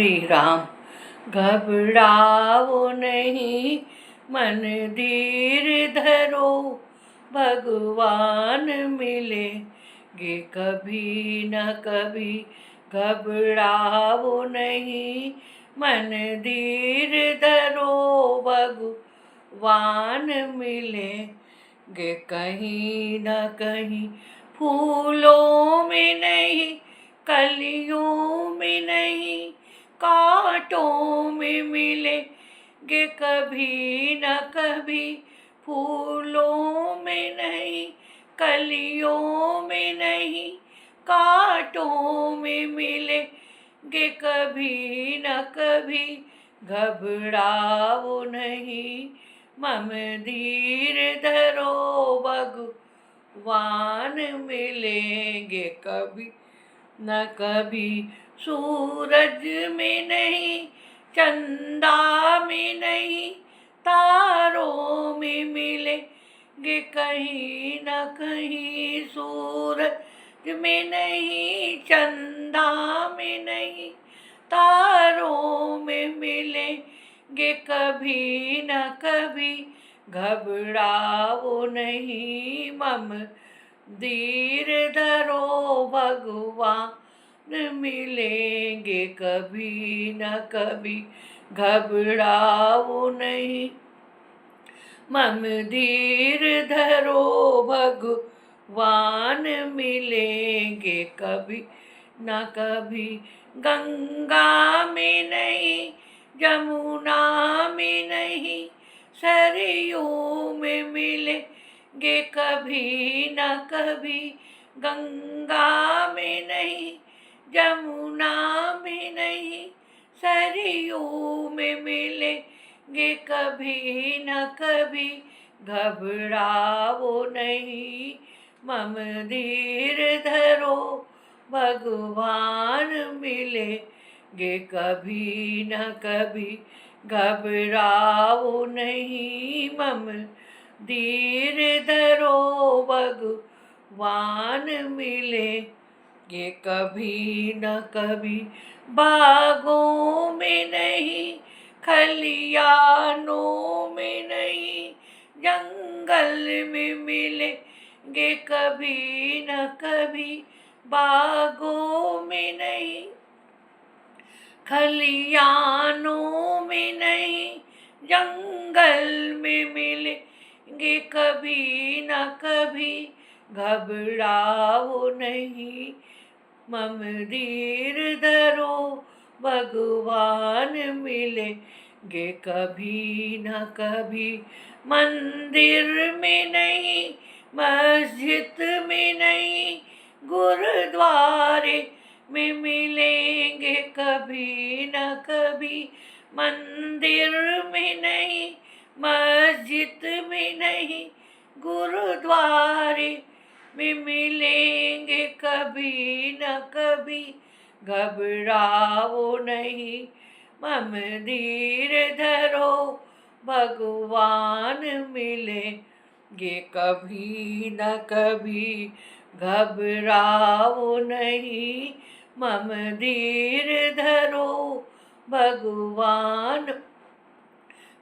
श्री राम। घबराओ नहीं, मन धीर धरो, भगवान मिलेंगे कभी न कभी। घबराओ नहीं, मन धीर धरो, भगवान मिलेंगे कहीं न कहीं। फूलों में नहीं, कलियों में नहीं, कांटों में मिलेंगे कभी न कभी। फूलों में नहीं, कलियों में नहीं, कांटों में मिलेंगे कभी न कभी। घबराओ नहीं, मम धीर धरो, भगवान मिलेंगे कभी न कभी। सूरज में नहीं, चंदा में नहीं, तारों में मिलेंगे कहीं न कहीं। सूरज में नहीं, चंदा में नहीं, तारों में मिलेंगे कभी न कभी। घबराओ नहीं, मम धीर धरो, भगवान मिलेंगे कभी न कभी। घबराओ नहीं, मम धीर धरो, भगवान मिलेंगे कभी न कभी। गंगा में नहीं, जमुना में नहीं, सरयू में मिलेंगे कभी न कभी। गंगा में नहीं, जमुना में नहीं, सरयू में मिलेंगे कभी न कभी। घबराओ नहीं, मम धीर धरो, भगवान मिलेंगे कभी न कभी। घबराओ नहीं, मम धीर धरो, भगवान मिलेंगे कभी न कभी। बागों में नहीं, खलियानों में नहीं, जंगल में मिलेंगे कभी न कभी। बागों में नहीं, खलियानों में नहीं, जंगल में मिलेंगे कभी न कभी। घबराओ नहीं, मम धीर धरो, भगवान मिलेंगे कभी न कभी। मंदिर में नहीं, मस्जिद में नहीं, गुरुद्वारे में मिलेंगे कभी न कभी। मंदिर में नहीं, मस्जिद में नहीं, गुरुद्वारे में मिलेंगे कभी न कभी। घबराओ नहीं, मम धीर धरो, भगवान मिलेंगे कभी न कभी। घबराओ नहीं, मम धीर धरो, भगवान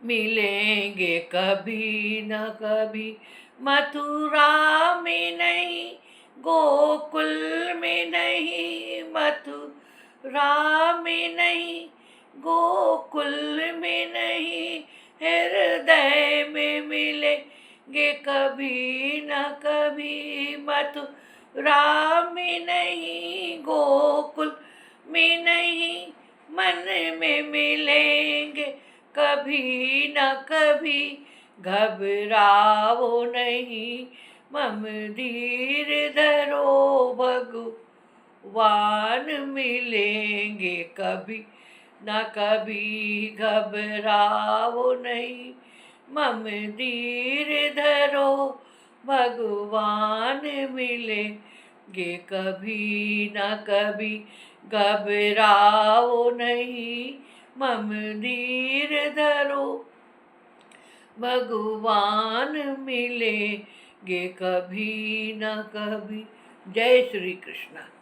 मिलेंगे कभी न कभी। मथुरा में नहीं, गोकुल में नहीं, मथुरा में नहीं, गोकुल में नहीं, हृदय में मिलेंगे कभी न कभी। मथुरा में नहीं, गोकुल में नहीं, मन में मिलेंगे कभी न कभी। घबराओ नहीं, मम धीर धरो, भगवान मिलेंगे कभी न कभी। घबराओ नहीं, मम धीर धरो, भगवान मिलेंगे कभी न कभी। घबराओ नहीं, मम धीर धरो, भगवान मिलेंगे कभी न कभी। जय श्री कृष्ण।